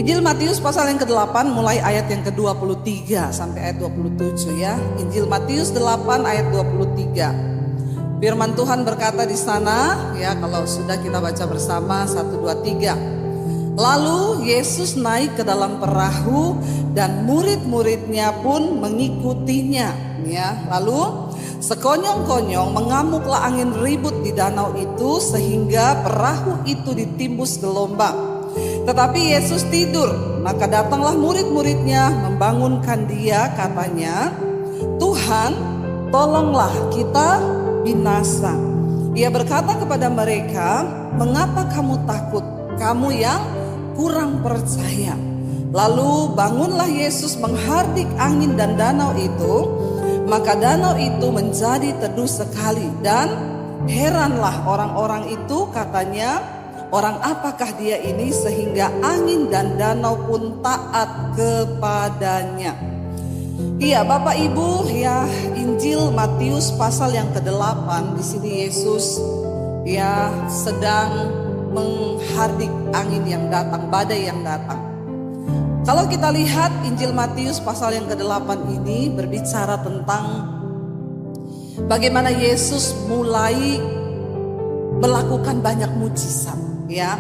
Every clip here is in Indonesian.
Injil Matius pasal yang ke-8 mulai ayat yang ke-23 sampai ayat 27 ya. Injil Matius 8 ayat 23. Firman Tuhan berkata di sana ya, kalau sudah kita baca bersama 1 2 3. Lalu Yesus naik ke dalam perahu dan murid-muridnya pun mengikutinya ya. Lalu sekonyong-konyong mengamuklah angin ribut di danau itu sehingga perahu itu ditimbus gelombang. Tetapi Yesus tidur, maka datanglah murid-muridnya membangunkan dia, katanya, "Tuhan, tolonglah kita binasa." Ia berkata kepada mereka, "Mengapa kamu takut, kamu yang kurang percaya?" Lalu bangunlah Yesus menghardik angin dan danau itu, maka danau itu menjadi teduh sekali. Dan heranlah orang-orang itu, katanya, "Orang apakah dia ini sehingga angin dan danau pun taat kepadanya?" Iya, Bapak Ibu ya, Injil Matius pasal yang ke-8 di sini Yesus ya sedang menghardik angin yang datang, badai yang datang. Kalau kita lihat Injil Matius pasal yang ke-8 ini berbicara tentang bagaimana Yesus mulai melakukan banyak mujizat ya.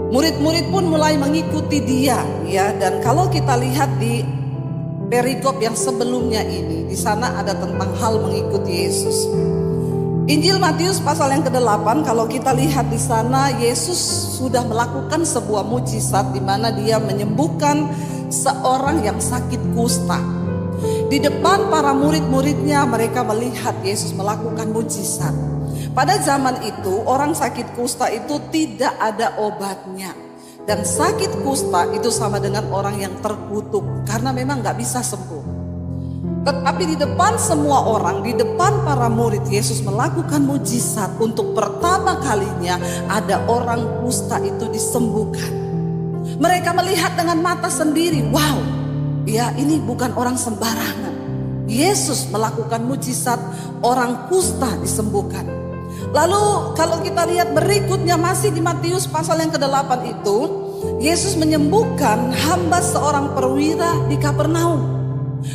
Murid-murid pun mulai mengikuti dia ya, dan kalau kita lihat di perikop yang sebelumnya ini, di sana ada tentang hal mengikuti Yesus. Injil Matius pasal yang ke-8, kalau kita lihat di sana Yesus sudah melakukan sebuah mujizat di mana dia menyembuhkan seorang yang sakit kusta. Di depan para murid-muridnya mereka melihat Yesus melakukan mujizat. Pada zaman itu orang sakit kusta itu tidak ada obatnya. Dan sakit kusta itu sama dengan orang yang terkutuk karena memang gak bisa sembuh. Tetapi di depan semua orang, di depan para murid, Yesus melakukan mujizat. Untuk pertama kalinya ada orang kusta itu disembuhkan. Mereka melihat dengan mata sendiri, wow, ya ini bukan orang sembarangan. Yesus melakukan mujizat, orang kusta disembuhkan. Lalu kalau kita lihat berikutnya masih di Matius pasal yang ke-8 itu, Yesus menyembuhkan hamba seorang perwira di Kapernaum.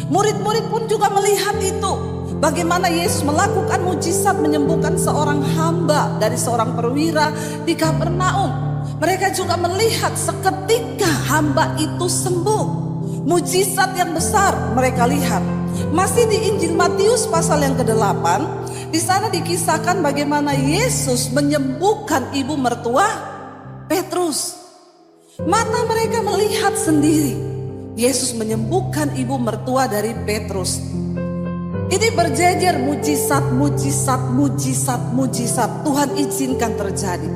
Murid-murid pun juga melihat itu, bagaimana Yesus melakukan mujizat menyembuhkan seorang hamba dari seorang perwira di Kapernaum. Mereka juga melihat seketika hamba itu sembuh. Mujizat yang besar mereka lihat. Masih di Injil Matius pasal yang ke-8, di sana dikisahkan bagaimana Yesus menyembuhkan ibu mertua Petrus. Mata mereka melihat sendiri. Yesus menyembuhkan ibu mertua dari Petrus. Ini berjejer mujizat, mujizat, mujizat, mujizat. Tuhan izinkan terjadi.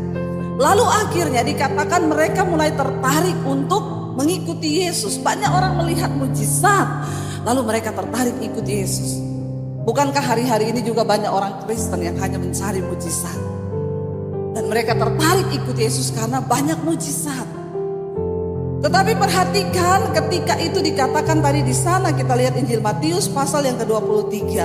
Lalu akhirnya dikatakan mereka mulai tertarik untuk mengikuti Yesus. Banyak orang melihat mujizat, lalu mereka tertarik ikut Yesus. Bukankah hari-hari ini juga banyak orang Kristen yang hanya mencari mujizat? Dan mereka tertarik ikut Yesus karena banyak mujizat. Tetapi perhatikan ketika itu dikatakan tadi di sana, kita lihat Injil Matius pasal yang ke-23.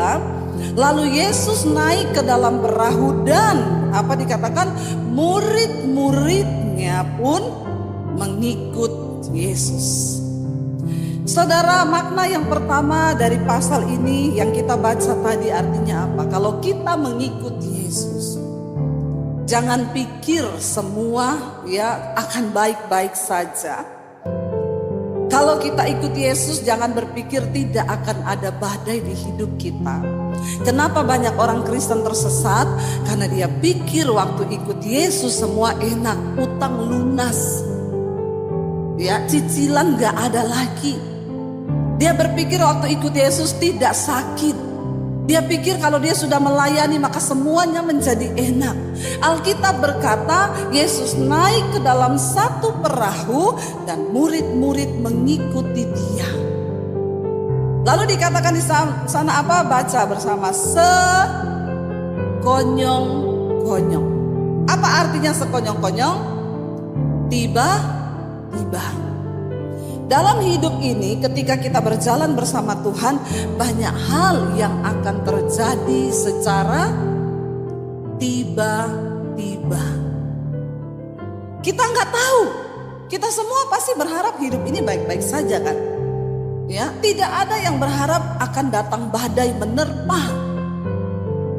Lalu Yesus naik ke dalam perahu dan apa dikatakan murid-muridnya pun mengikut Yesus. Saudara, makna yang pertama dari pasal ini yang kita baca tadi artinya apa? Kalau kita mengikuti Yesus, jangan pikir semua ya akan baik-baik saja. Kalau kita ikuti Yesus, jangan berpikir tidak akan ada badai di hidup kita. Kenapa banyak orang Kristen tersesat? Karena dia pikir waktu ikut Yesus semua enak, utang lunas, ya cicilan gak ada lagi. Dia berpikir waktu ikut Yesus tidak sakit. Dia pikir kalau dia sudah melayani maka semuanya menjadi enak. Alkitab berkata Yesus naik ke dalam satu perahu dan murid-murid mengikuti dia. Lalu dikatakan di sana apa? Baca bersama, sekonyong-konyong. Apa artinya sekonyong-konyong? Tiba-tiba. Dalam hidup ini ketika kita berjalan bersama Tuhan, banyak hal yang akan terjadi secara tiba-tiba. Kita nggak tahu Kita semua pasti berharap hidup ini baik-baik saja kan? Ya, tidak ada yang berharap akan datang badai menerpa.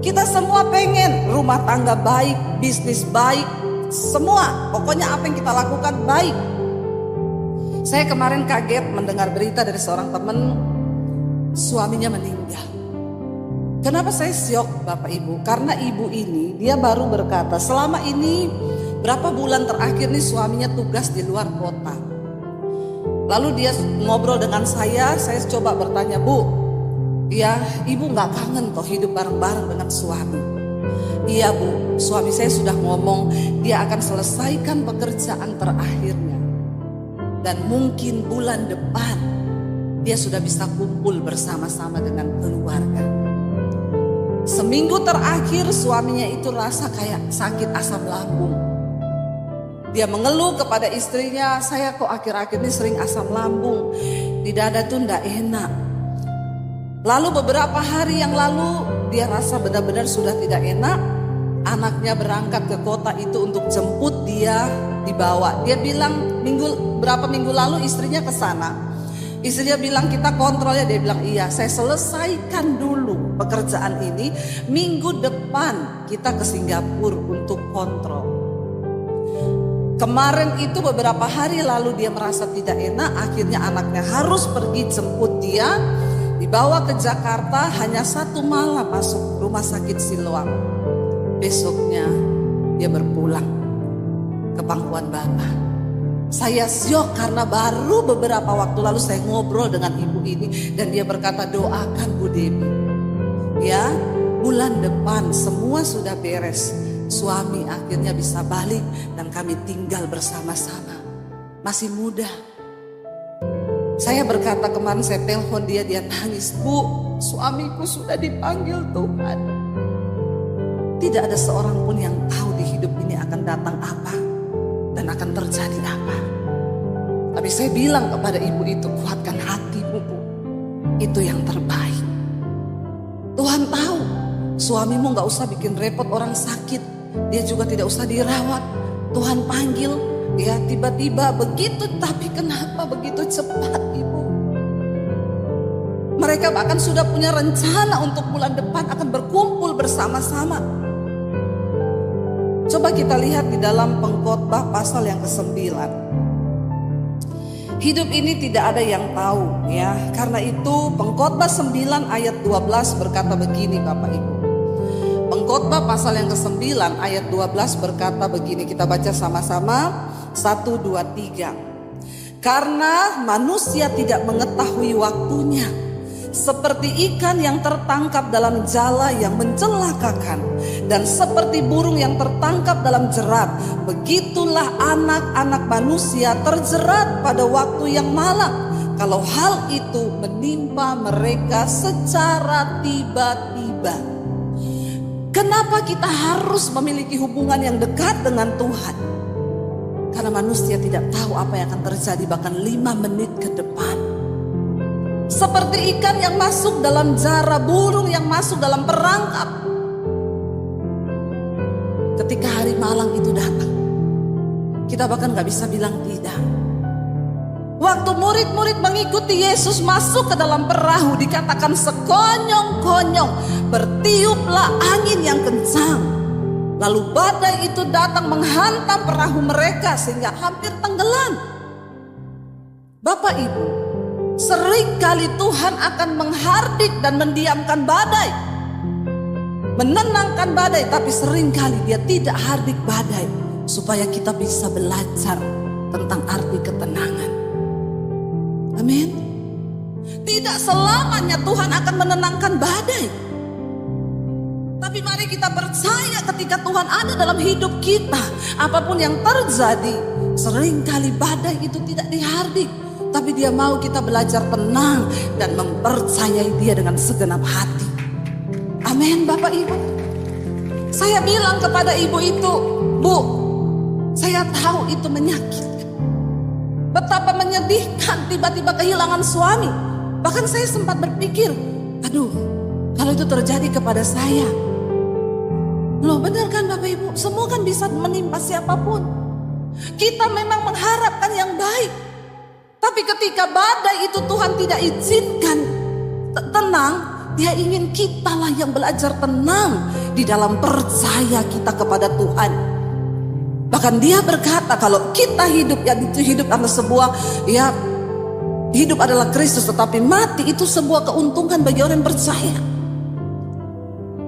Kita semua pengen rumah tangga baik, bisnis baik, semua. Pokoknya apa yang kita lakukan baik. Saya kemarin kaget mendengar berita dari seorang teman, suaminya meninggal. Kenapa saya syok Bapak Ibu? Karena ibu ini dia baru berkata selama ini berapa bulan terakhir nih suaminya tugas di luar kota. Lalu dia ngobrol dengan saya coba bertanya, Bu, ya ibu gak kangen toh hidup bareng-bareng dengan suami? Iya Bu, suami saya sudah ngomong dia akan selesaikan pekerjaan terakhirnya. Dan mungkin bulan depan dia sudah bisa kumpul bersama-sama dengan keluarga. Seminggu terakhir suaminya itu rasa kayak sakit asam lambung. Dia mengeluh kepada istrinya, saya kok akhir-akhir ini sering asam lambung. Di dada tuh ndak enak. Lalu beberapa hari yang lalu dia rasa benar-benar sudah tidak enak. Anaknya berangkat ke kota itu untuk jemput dia dibawa. Dia bilang berapa minggu lalu istrinya ke sana. Istrinya bilang kita kontrol ya, dia bilang iya saya selesaikan dulu pekerjaan ini. Minggu depan kita ke Singapura untuk kontrol. Kemarin itu beberapa hari lalu dia merasa tidak enak. Akhirnya anaknya harus pergi jemput dia. Dibawa ke Jakarta, hanya 1 malam masuk rumah sakit Siloam. Besoknya dia berpulang ke pangkuan Bapa. Saya syok karena baru beberapa waktu lalu saya ngobrol dengan ibu ini. Dan dia berkata doakan Bu Debbie. Ya, bulan depan semua sudah beres. Suami akhirnya bisa balik dan kami tinggal bersama-sama. Masih muda. Saya berkata kemarin saya telepon dia nangis. Bu, suamiku sudah dipanggil Tuhan. Tidak ada seorang pun yang tahu di hidup ini akan datang apa dan akan terjadi apa. Tapi saya bilang kepada ibu itu, kuatkan hatimu Bu. Itu yang terbaik. Tuhan tahu suamimu gak usah bikin repot orang sakit. Dia juga tidak usah dirawat. Tuhan panggil ya tiba-tiba begitu. Tapi kenapa begitu cepat ibu? Mereka bahkan sudah punya rencana untuk bulan depan akan berkumpul bersama-sama. Coba kita lihat di dalam Pengkhotbah pasal yang ke-9. Hidup ini tidak ada yang tahu ya. Karena itu Pengkhotbah 9 ayat 12 berkata begini Bapak Ibu. Pengkhotbah pasal yang ke-9 ayat 12 berkata begini. Kita baca sama-sama 1, 2, 3. Karena manusia tidak mengetahui waktunya. Seperti ikan yang tertangkap dalam jala yang mencelakakan. Dan seperti burung yang tertangkap dalam jerat. Begitulah anak-anak manusia terjerat pada waktu yang malang. Kalau hal itu menimpa mereka secara tiba-tiba. Kenapa kita harus memiliki hubungan yang dekat dengan Tuhan? Karena manusia tidak tahu apa yang akan terjadi bahkan 5 menit ke depan. Seperti ikan yang masuk dalam jara, burung yang masuk dalam perangkap. Ketika hari malang itu datang, kita bahkan gak bisa bilang tidak. Waktu murid-murid mengikuti Yesus masuk ke dalam perahu, dikatakan sekonyong-konyong bertiuplah angin yang kencang. Lalu badai itu datang menghantam perahu mereka sehingga hampir tenggelam. Bapak Ibu, seringkali Tuhan akan menghardik dan mendiamkan badai. Menenangkan badai, tapi seringkali dia tidak hardik badai. Supaya kita bisa belajar tentang arti ketenangan. Amin. Tidak selamanya Tuhan akan menenangkan badai. Tapi mari kita percaya ketika Tuhan ada dalam hidup kita. Apapun yang terjadi, seringkali badai itu tidak dihardik. Tapi dia mau kita belajar tenang dan mempercayai dia dengan segenap hati. Amin Bapak Ibu. Saya bilang kepada ibu itu, Bu, saya tahu itu menyakitkan. Betapa menyedihkan tiba-tiba kehilangan suami. Bahkan saya sempat berpikir, aduh kalau itu terjadi kepada saya. Loh benar kan Bapak Ibu, semua kan bisa menimpa siapapun. Kita memang mengharapkan yang baik. Tapi ketika badai itu Tuhan tidak izinkan tenang, Dia ingin kita lah yang belajar tenang di dalam percaya kita kepada Tuhan. Bahkan Dia berkata kalau kita hidup, ya itu hidup adalah sebuah, ya hidup adalah Kristus, tetapi mati itu sebuah keuntungan bagi orang yang percaya.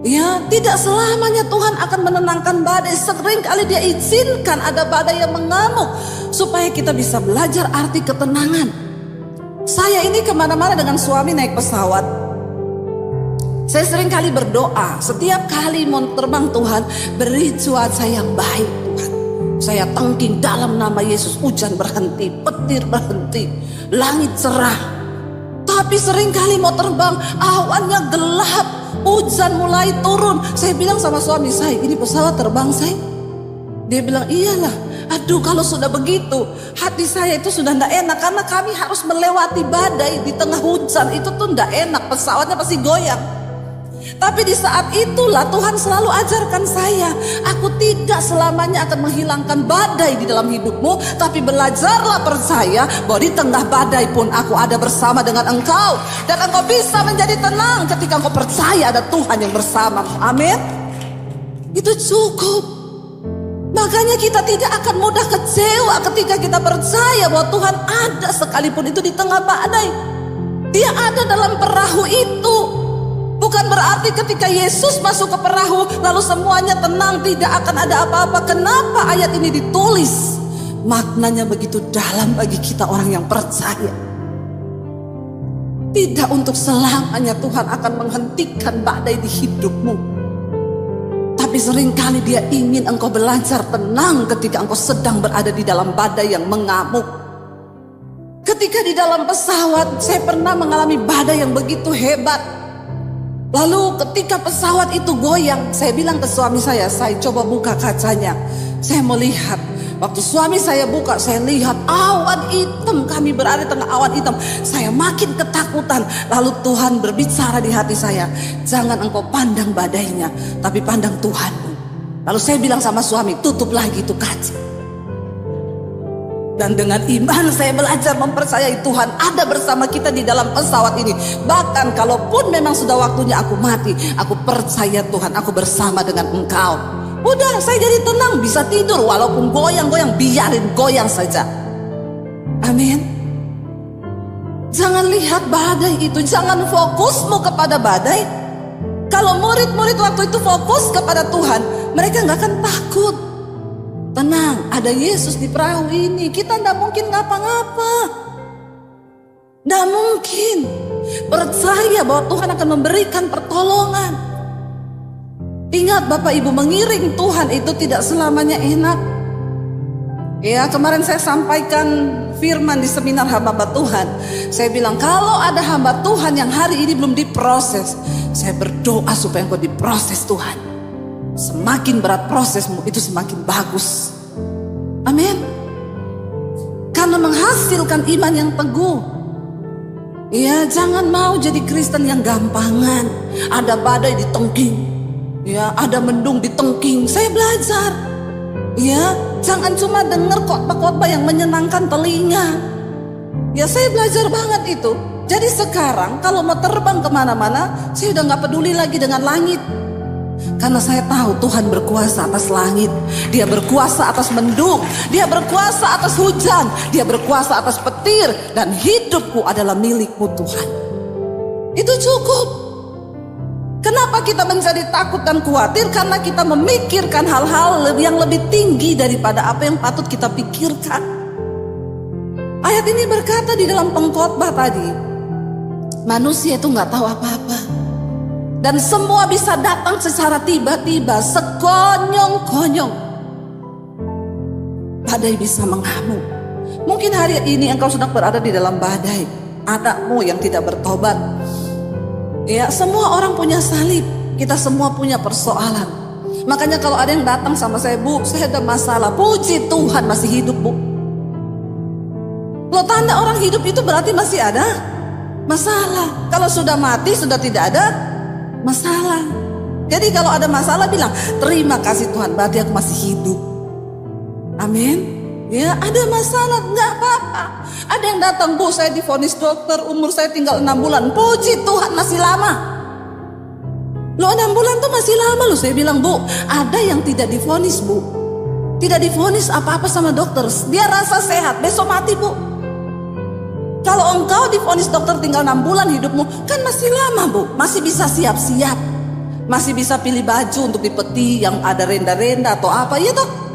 Ya, tidak selamanya Tuhan akan menenangkan badai. Sering kali Dia izinkan ada badai yang mengamuk supaya kita bisa belajar arti ketenangan. Saya ini kemana-mana dengan suami naik pesawat. Saya sering kali berdoa, setiap kali mau terbang, Tuhan beri cuaca yang baik Tuhan. Saya tangking dalam nama Yesus, hujan berhenti, petir berhenti, langit cerah. Tapi sering kali mau terbang, awannya gelap, hujan mulai turun. Saya bilang sama suami saya, ini pesawat terbang saya. Dia bilang, iyalah. Aduh, kalau sudah begitu, hati saya itu sudah tidak enak. Karena kami harus melewati badai di tengah hujan. Itu tuh tidak enak, pesawatnya pasti goyang. Tapi di saat itulah Tuhan selalu ajarkan saya, aku tidak selamanya akan menghilangkan badai di dalam hidupmu, tapi belajarlah percaya bahwa di tengah badai pun aku ada bersama dengan engkau. Dan engkau bisa menjadi tenang ketika engkau percaya ada Tuhan yang bersama. Amin. Itu cukup. Makanya kita tidak akan mudah kecewa ketika kita percaya bahwa Tuhan ada sekalipun itu di tengah badai. Dia ada dalam perahu itu. Bukan berarti ketika Yesus masuk ke perahu lalu semuanya tenang, tidak akan ada apa-apa. Kenapa ayat ini ditulis? Maknanya begitu dalam bagi kita orang yang percaya. Tidak untuk selamanya Tuhan akan menghentikan badai di hidupmu. Tapi seringkali Dia ingin engkau belajar tenang ketika engkau sedang berada di dalam badai yang mengamuk. Ketika di dalam pesawat, saya pernah mengalami badai yang begitu hebat. Lalu ketika pesawat itu goyang, saya bilang ke suami saya coba buka kacanya. Saya melihat, waktu suami saya buka, saya lihat awan hitam, kami berada di tengah awan hitam. Saya makin ketakutan. Lalu Tuhan berbicara di hati saya, jangan engkau pandang badainya, tapi pandang Tuhanmu. Lalu saya bilang sama suami, tutup lagi itu kaca. Dan dengan iman saya belajar mempercayai Tuhan ada bersama kita di dalam pesawat ini. Bahkan kalaupun memang sudah waktunya aku mati, aku percaya Tuhan, aku bersama dengan engkau. Udah, saya jadi tenang, bisa tidur walaupun goyang-goyang, biarin goyang saja. Amin. Jangan lihat badai itu, jangan fokusmu kepada badai. Kalau murid-murid waktu itu fokus kepada Tuhan, mereka gak akan takut. Tenang, ada Yesus di perahu ini. Kita tidak mungkin ngapa-ngapa. Tidak mungkin. Percaya bahwa Tuhan akan memberikan pertolongan. Ingat Bapak Ibu, mengiring Tuhan itu tidak selamanya enak. Ya, kemarin saya sampaikan firman di seminar hamba Tuhan. Saya bilang kalau ada hamba Tuhan yang hari ini belum diproses, saya berdoa supaya engkau diproses Tuhan. Semakin berat prosesmu itu semakin bagus. Amin. Karena menghasilkan iman yang teguh. Ya, jangan mau jadi Kristen yang gampangan. Ada badai ditengking, ya, ada mendung ditengking. Saya belajar. Ya, jangan cuma dengar khotbah-khotbah yang menyenangkan telinga. Ya, saya belajar banget itu. Jadi sekarang kalau mau terbang kemana-mana, saya udah gak peduli lagi dengan langit. Karena saya tahu Tuhan berkuasa atas langit. Dia berkuasa atas mendung. Dia berkuasa atas hujan. Dia berkuasa atas petir. Dan hidupku adalah milikmu Tuhan. Itu cukup. Kenapa kita menjadi takut dan khawatir? Karena kita memikirkan hal-hal yang lebih tinggi daripada apa yang patut kita pikirkan. Ayat ini berkata di dalam pengkhotbah tadi, manusia itu gak tahu apa-apa. Dan semua bisa datang secara tiba-tiba, sekonyong-konyong. Badai bisa mengamuk. Mungkin hari ini engkau sedang berada di dalam badai. Anakmu yang tidak bertobat. Ya, semua orang punya salib. Kita semua punya persoalan. Makanya kalau ada yang datang sama saya, Bu, saya ada masalah. Puji Tuhan masih hidup, Bu. Lo tanda orang hidup itu berarti masih ada masalah. Kalau sudah mati, sudah tidak ada masalah. Jadi kalau ada masalah bilang, terima kasih Tuhan, berarti aku masih hidup. Amin. Ya, ada masalah, nggak apa-apa. Ada yang datang, Bu, saya divonis dokter, umur saya tinggal 6 bulan. Puji Tuhan, masih lama. Loh, 6 bulan tuh masih lama loh. Saya bilang, Bu, ada yang tidak divonis, Bu. Tidak divonis apa-apa sama dokter. Dia rasa sehat, besok mati, Bu. Kalau engkau divonis dokter tinggal 6 bulan hidupmu, kan masih lama, Bu. Masih bisa siap-siap. Masih bisa pilih baju untuk di peti yang ada renda-renda atau apa, ya toh?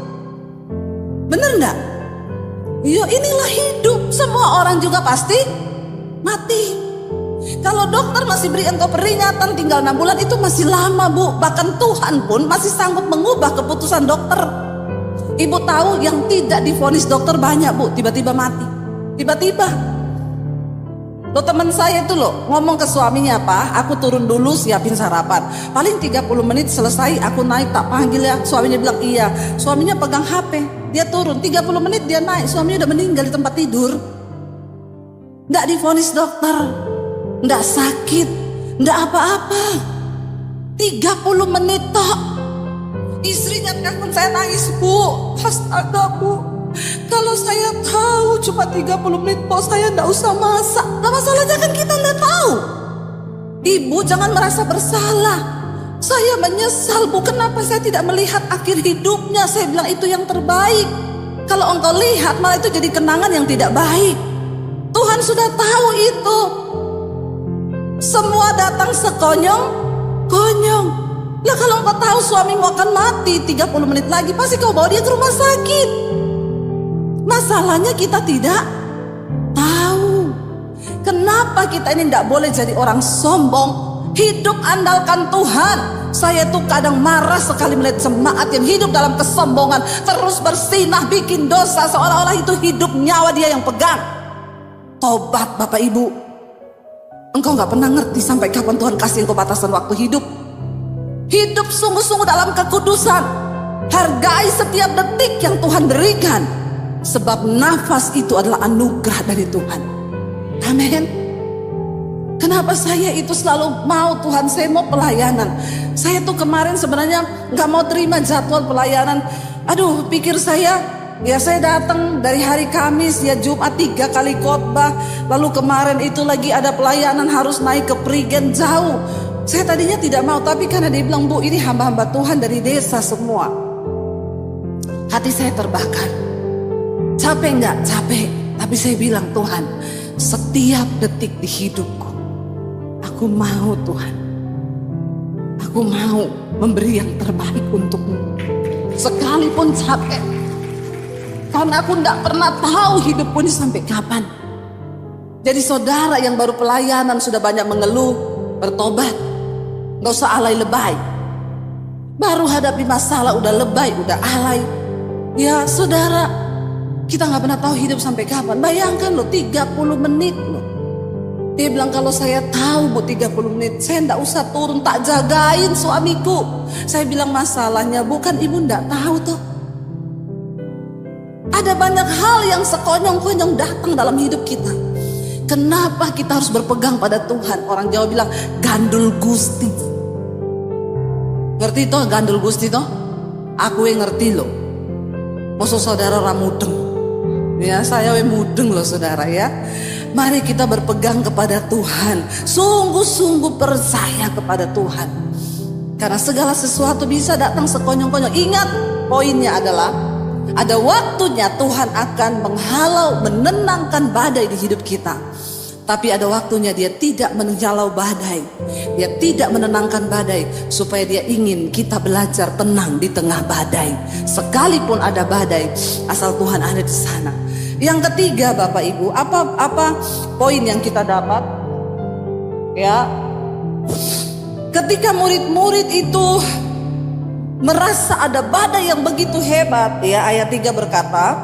Bener nggak? Ya, inilah hidup. Semua orang juga pasti mati. Kalau dokter masih beri engkau peringatan tinggal 6 bulan, itu masih lama, Bu. Bahkan Tuhan pun masih sanggup mengubah keputusan dokter. Ibu tahu yang tidak divonis dokter banyak, Bu, tiba-tiba mati. Tiba-tiba. Loh, teman saya itu loh ngomong ke suaminya, apa? Aku turun dulu siapin sarapan. Paling 30 menit selesai, aku naik tak panggil ya. Suaminya bilang iya. Suaminya pegang HP. Dia turun 30 menit dia naik. Suaminya udah meninggal di tempat tidur. Nggak divonis dokter, nggak sakit, nggak apa-apa. 30 menit toh. Istrinya telepon saya nangis, Bu. Astaga, Bu. Kalau saya tahu cuma 30 menit, bos saya nggak usah masak. Nah, masalahnya kan kita nggak tahu. Ibu jangan merasa bersalah. Saya menyesal, Bu, kenapa saya tidak melihat akhir hidupnya. Saya bilang itu yang terbaik. Kalau engkau lihat malah itu jadi kenangan yang tidak baik. Tuhan sudah tahu itu. Semua datang sekonyong-konyong. Lah kalau engkau tahu suamimu akan mati 30 menit lagi, pasti kau bawa dia ke rumah sakit. Masalahnya kita tidak tahu. Kenapa kita ini tidak boleh jadi orang sombong? Hidup andalkan Tuhan. Saya tuh kadang marah sekali melihat jemaat yang hidup dalam kesombongan, terus bersinah bikin dosa seolah-olah itu hidup nyawa dia yang pegang. Tobat, Bapak Ibu. Engkau gak pernah ngerti sampai kapan Tuhan kasih engkau batasan waktu hidup. Hidup sungguh-sungguh dalam kekudusan. Hargai setiap detik yang Tuhan berikan. Sebab nafas itu adalah anugerah dari Tuhan. Amin. Kenapa saya itu selalu mau, Tuhan, saya mau pelayanan. Saya tuh kemarin sebenarnya gak mau terima jadwal pelayanan. Aduh, pikir saya, ya saya datang dari hari Kamis, ya Jumat 3 kali khotbah. Lalu kemarin itu lagi ada pelayanan harus naik ke Prigen jauh. Saya tadinya tidak mau, tapi karena dia bilang, Bu, ini hamba-hamba Tuhan dari desa semua. Hati saya terbakar. Capek nggak? Capek. Tapi saya bilang, Tuhan, setiap detik di hidupku, aku mau, Tuhan. Aku mau memberi yang terbaik untukmu. Sekalipun capek. Karena aku nggak pernah tahu hidupku ini sampai kapan. Jadi saudara yang baru pelayanan sudah banyak mengeluh, bertobat. Nggak usah alay lebay. Baru hadapi masalah udah lebay, udah alay. Ya saudara, kita gak pernah tahu hidup sampai kapan. Bayangkan loh, 30 menit loh. Dia bilang, kalau saya tahu, Bu, 30 menit saya gak usah turun, tak jagain suamiku. Saya bilang, masalahnya bukan ibu gak tahu toh. Ada banyak hal yang sekonyong-konyong datang dalam hidup kita. Kenapa kita harus berpegang pada Tuhan? Orang Jawa bilang, gandul gusti. Ngerti toh gandul gusti toh? Aku yang ngerti loh. Maksud saudara ramudeng. Ya, saya mudeng loh saudara ya. Mari kita berpegang kepada Tuhan. Sungguh-sungguh percaya kepada Tuhan. Karena segala sesuatu bisa datang sekonyong-konyong. Ingat, poinnya adalah ada waktunya Tuhan akan menghalau, menenangkan badai di hidup kita. Tapi ada waktunya dia tidak menjalau badai. Dia tidak menenangkan badai. Supaya dia ingin kita belajar tenang di tengah badai. Sekalipun ada badai, asal Tuhan ada di sana. Yang ketiga, Bapak Ibu, apa poin yang kita dapat? Ya, ketika murid-murid itu merasa ada badai yang begitu hebat, ya ayat 3 berkata,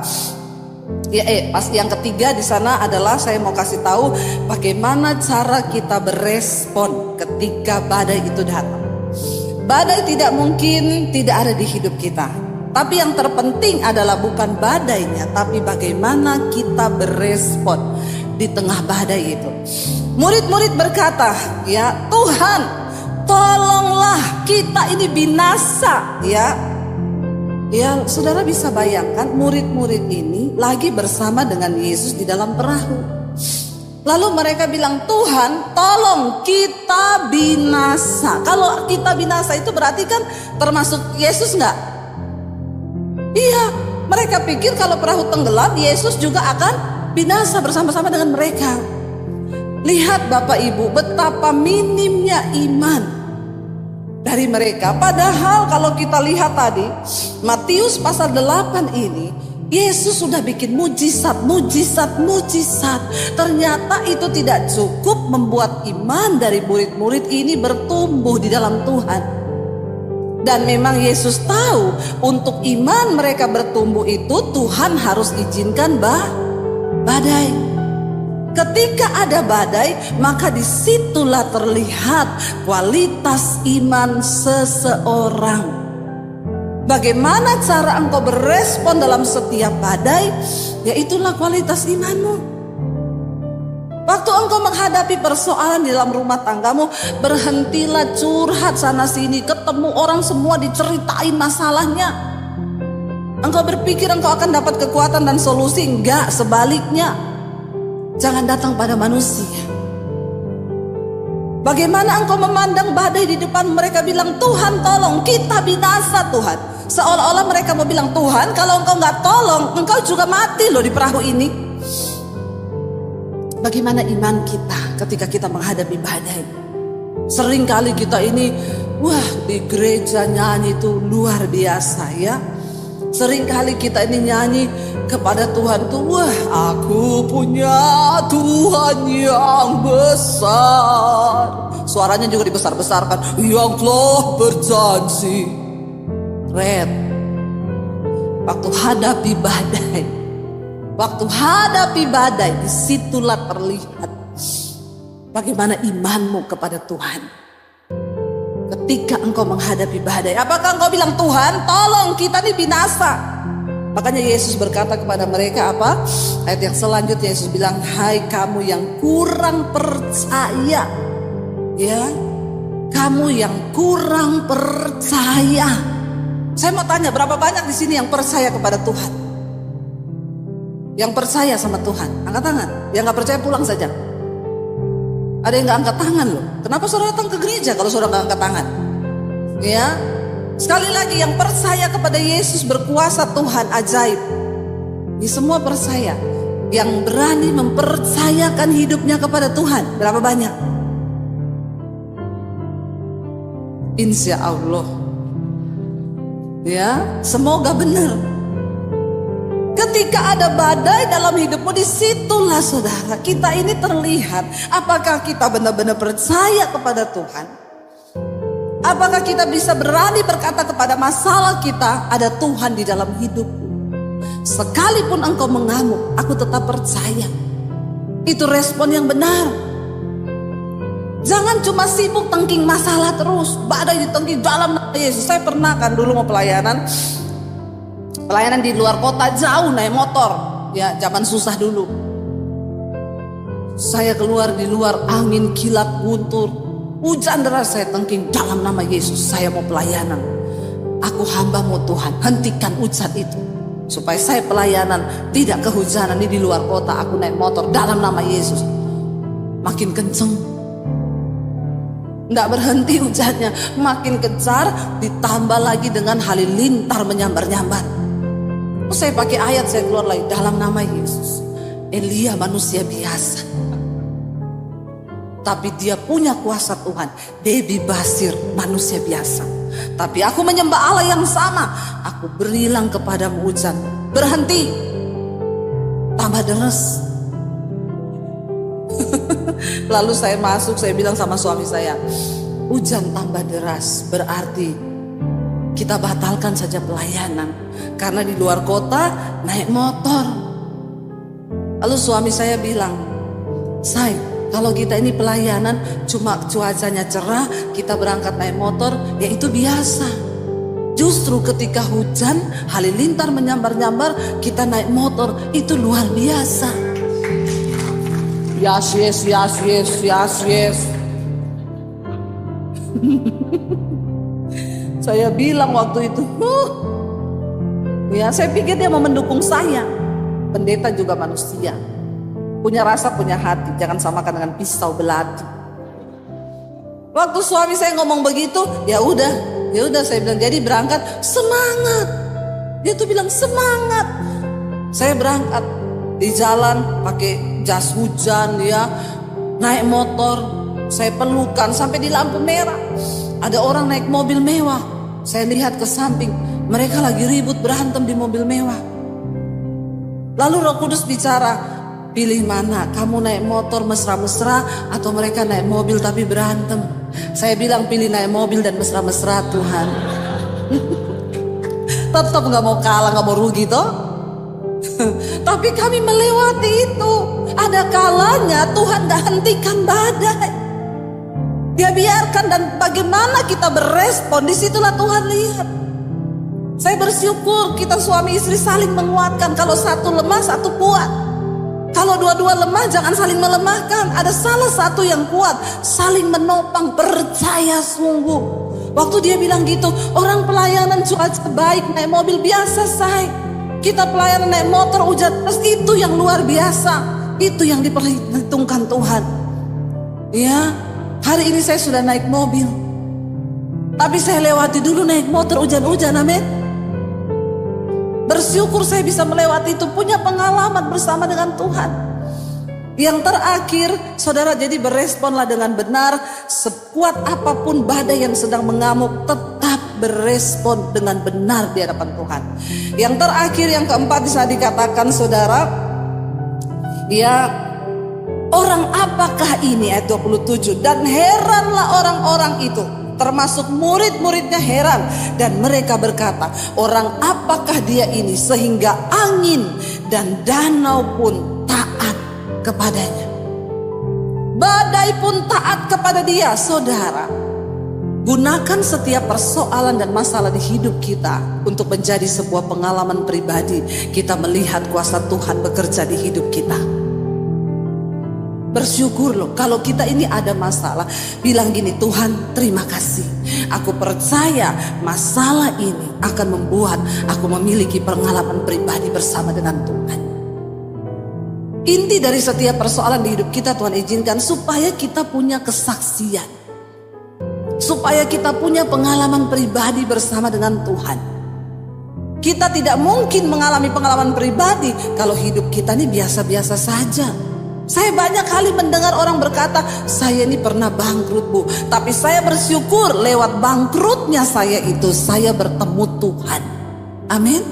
pas yang ketiga di sana adalah saya mau kasih tahu bagaimana cara kita berespon ketika badai itu datang. Badai tidak mungkin tidak ada di hidup kita. Tapi yang terpenting adalah bukan badainya, tapi bagaimana kita berespon di tengah badai itu. Murid-murid berkata, ya Tuhan, tolonglah kita ini binasa, ya. Ya, saudara bisa bayangkan murid-murid ini lagi bersama dengan Yesus di dalam perahu. Lalu mereka bilang, Tuhan tolong kita binasa. Kalau kita binasa itu berarti kan termasuk Yesus enggak? Iya, mereka pikir kalau perahu tenggelam Yesus juga akan binasa bersama-sama dengan mereka. Lihat Bapak Ibu betapa minimnya iman dari mereka. Padahal kalau kita lihat tadi Matius pasal 8 ini, Yesus sudah bikin mujizat. Ternyata itu tidak cukup membuat iman dari murid-murid ini bertumbuh di dalam Tuhan. Dan memang Yesus tahu untuk iman mereka bertumbuh itu Tuhan harus izinkan badai. Ketika ada badai, maka disitulah terlihat kualitas iman seseorang. Bagaimana cara engkau berespon dalam setiap badai, ya itulah kualitas imanmu. Waktu engkau menghadapi persoalan di dalam rumah tanggamu, berhentilah curhat sana sini, ketemu orang semua diceritain masalahnya. Engkau berpikir engkau akan dapat kekuatan dan solusi, enggak, sebaliknya. Jangan datang pada manusia. Bagaimana engkau memandang badai di depan mereka bilang, Tuhan tolong kita binasa Tuhan. Seolah-olah mereka mau bilang, Tuhan kalau engkau gak tolong, engkau juga mati loh di perahu ini. Bagaimana iman kita ketika kita menghadapi badai? Seringkali kita ini, di gereja nyanyi itu luar biasa ya. Seringkali kita ini nyanyi kepada Tuhan tuh, aku punya Tuhan yang besar. Suaranya juga dibesar-besarkan, yang telah berjanji. Red, waktu hadapi badai, disitulah terlihat bagaimana imanmu kepada Tuhan. Ketika engkau menghadapi badai, apakah engkau bilang, Tuhan tolong kita ini binasa? Makanya Yesus berkata kepada mereka apa? Ayat yang selanjutnya Yesus bilang, hai kamu yang kurang percaya. Ya, kamu yang kurang percaya. Saya mau tanya, berapa banyak di sini yang percaya kepada Tuhan? Yang percaya sama Tuhan, angkat tangan. Yang gak percaya pulang saja. Ada yang gak angkat tangan loh. Kenapa saudara datang ke gereja kalau saudara gak angkat tangan? Ya, sekali lagi yang percaya kepada Yesus berkuasa Tuhan ajaib. Ini semua percaya. Yang berani mempercayakan hidupnya kepada Tuhan, berapa banyak? Insya Allah. Ya, semoga benar. Ketika ada badai dalam hidupmu, disitulah saudara kita ini terlihat apakah kita benar-benar percaya kepada Tuhan. Apakah kita bisa berani berkata kepada masalah kita, ada Tuhan di dalam hidupku. Sekalipun engkau mengamuk, aku tetap percaya. Itu respon yang benar. Jangan cuma sibuk tengking masalah terus, badai ditengking dalam nama Yesus. Saya pernah kan dulu mau pelayanan di luar kota, jauh naik motor. Ya, zaman susah dulu. Saya keluar di luar, angin kilat guntur, hujan deras, saya tengking dalam nama Yesus. Saya mau pelayanan. Aku hamba-Mu Tuhan, hentikan hujan itu supaya saya pelayanan tidak kehujanan. Ini di luar kota, aku naik motor dalam nama Yesus. Makin kenceng, nggak berhenti hujannya, makin kejar, ditambah lagi dengan halilintar menyambar-nyambar. Saya pakai ayat, saya keluar lagi dalam nama Yesus. Elia manusia biasa, tapi dia punya kuasa Tuhan. Debbie Basir manusia biasa, tapi aku menyembah Allah yang sama. Aku berilang kepadamu hujan, berhenti, tambah deras. Lalu saya masuk, saya bilang sama suami saya, hujan tambah deras, berarti kita batalkan saja pelayanan. Karena di luar kota naik motor. Lalu suami saya bilang, Say, kalau kita ini pelayanan cuma cuacanya cerah, kita berangkat naik motor, ya itu biasa. Justru ketika hujan, halilintar menyambar-nyambar, kita naik motor, itu luar biasa. Yes, yes, yes, yes, yes, yes. Saya bilang waktu itu, Ya, saya pikir dia mau mendukung saya. Pendeta juga manusia, punya rasa, punya hati. Jangan samakan dengan pisau belati. Waktu suami saya ngomong begitu, ya udah saya bilang, jadi berangkat, semangat. Dia tuh bilang semangat. Saya berangkat di jalan pakai jas hujan, ya, naik motor, saya pelukan sampai di lampu merah. Ada orang naik mobil mewah. Saya lihat ke samping, mereka lagi ribut berantem di mobil mewah. Lalu Roh Kudus bicara, pilih mana, kamu naik motor mesra-mesra atau mereka naik mobil tapi berantem. Saya bilang pilih naik mobil dan mesra-mesra, Tuhan. Tetap gak mau kalah, gak mau rugi toh. Tapi kami melewati itu. Ada kalanya Tuhan gak hentikan badai. Dia biarkan, dan bagaimana kita berespon, disitulah Tuhan lihat. Saya bersyukur kita suami istri saling menguatkan. Kalau satu lemah, satu kuat. Kalau dua-dua lemah, jangan saling melemahkan. Ada salah satu yang kuat, saling menopang, percaya sungguh. Waktu dia bilang gitu, orang pelayanan cuaca baik, naik mobil biasa say. Kita pelayanan naik motor hujan terus, itu yang luar biasa. Itu yang diperhitungkan Tuhan. Ya, hari ini saya sudah naik mobil. Tapi saya lewati dulu naik motor hujan-hujan, amin. Bersyukur saya bisa melewati itu, punya pengalaman bersama dengan Tuhan. Yang terakhir, saudara, jadi beresponlah dengan benar. Sekuat apapun badai yang sedang mengamuk, tetap berespon dengan benar di hadapan Tuhan. Yang terakhir, yang keempat bisa dikatakan saudara, ya, orang apakah ini, ayat 27. Dan heranlah orang-orang itu, termasuk murid-muridnya heran, dan mereka berkata, orang apakah dia ini sehingga angin dan danau pun taat kepadanya. Badai pun taat kepada dia. Saudara, gunakan setiap persoalan dan masalah di hidup kita untuk menjadi sebuah pengalaman pribadi. Kita melihat kuasa Tuhan bekerja di hidup kita. Bersyukur loh, kalau kita ini ada masalah, bilang gini, Tuhan terima kasih. Aku percaya masalah ini akan membuat aku memiliki pengalaman pribadi bersama dengan Tuhan. Inti dari setiap persoalan di hidup kita, Tuhan izinkan supaya kita punya kesaksian, supaya kita punya pengalaman pribadi bersama dengan Tuhan. Kita tidak mungkin mengalami pengalaman pribadi kalau hidup kita ini biasa-biasa saja. Saya banyak kali mendengar orang berkata, saya ini pernah bangkrut bu, tapi saya bersyukur lewat bangkrutnya saya itu, saya bertemu Tuhan. Amin.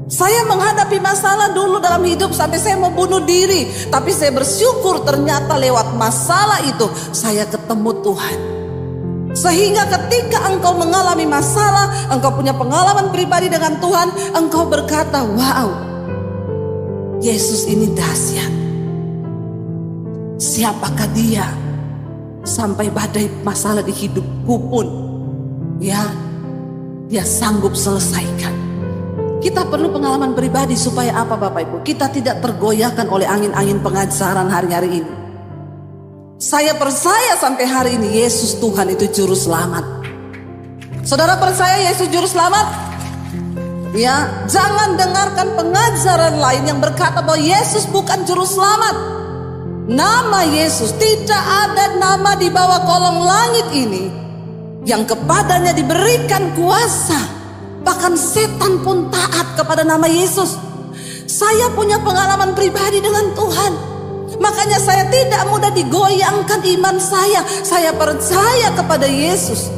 Saya menghadapi masalah dulu dalam hidup sampai saya mau bunuh diri, tapi saya bersyukur ternyata lewat masalah itu saya ketemu Tuhan. Sehingga ketika engkau mengalami masalah, engkau punya pengalaman pribadi dengan Tuhan, engkau berkata, wow, Yesus ini dahsyat. Siapakah dia sampai badai masalah di hidupku pun, ya, dia sanggup selesaikan. Kita perlu pengalaman pribadi supaya apa Bapak Ibu? Kita tidak tergoyahkan oleh angin-angin pengajaran hari-hari ini. Saya percaya sampai hari ini Yesus Tuhan itu juru selamat. Saudara percaya Yesus juru selamat? Ya, jangan dengarkan pengajaran lain yang berkata bahwa Yesus bukan juru selamat. Nama Yesus, tidak ada nama di bawah kolong langit ini yang kepadanya diberikan kuasa. Bahkan setan pun taat kepada nama Yesus. Saya punya pengalaman pribadi dengan Tuhan. Makanya saya tidak mudah digoyangkan iman saya. Saya percaya kepada Yesus.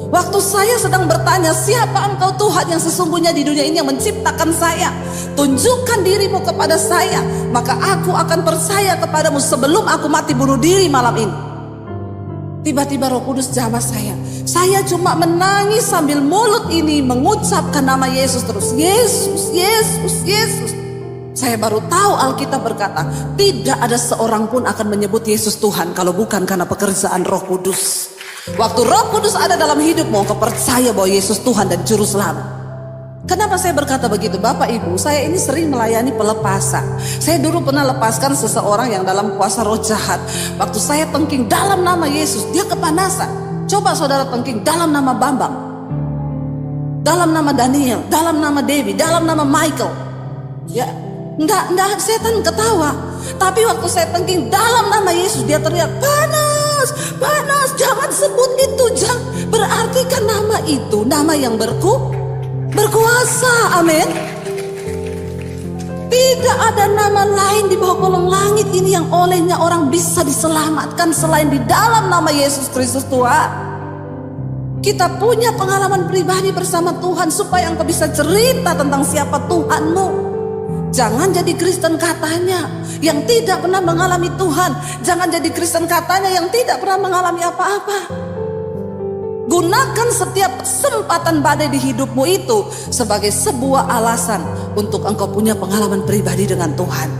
Waktu saya sedang bertanya, siapa engkau Tuhan yang sesungguhnya di dunia ini yang menciptakan saya? Tunjukkan dirimu kepada saya, maka aku akan percaya kepadamu sebelum aku mati bunuh diri malam ini. Tiba-tiba Roh Kudus jamah saya. Saya cuma menangis sambil mulut ini mengucapkan nama Yesus terus. Yesus, Yesus, Yesus. Saya baru tahu Alkitab berkata, tidak ada seorang pun akan menyebut Yesus Tuhan kalau bukan karena pekerjaan Roh Kudus. Waktu Roh Kudus ada dalam hidupmu, kau percaya bahwa Yesus Tuhan dan Juru Selamat. Kenapa saya berkata begitu? Bapak Ibu, saya ini sering melayani pelepasan. Saya dulu pernah lepaskan seseorang yang dalam kuasa roh jahat. Waktu saya tengking dalam nama Yesus, dia kepanasan. Coba saudara tengking dalam nama Bambang. dalam nama Daniel, dalam nama Dewi, dalam nama Michael. Ya, enggak setan ketawa. Tapi waktu saya tengking dalam nama Yesus, dia teriak, panas, panas, jangan sebut itu, jangan. Berarti kan nama itu nama yang berkuasa. Amin. Tidak ada nama lain di bawah kolong langit ini yang olehnya orang bisa diselamatkan selain di dalam nama Yesus Kristus Tuhan. Kita punya pengalaman pribadi bersama Tuhan supaya engkau bisa cerita tentang siapa Tuhanmu. Jangan jadi Kristen katanya yang tidak pernah mengalami Tuhan. Jangan jadi Kristen katanya yang tidak pernah mengalami apa-apa. Gunakan setiap kesempatan badai di hidupmu itu sebagai sebuah alasan untuk engkau punya pengalaman pribadi dengan Tuhan.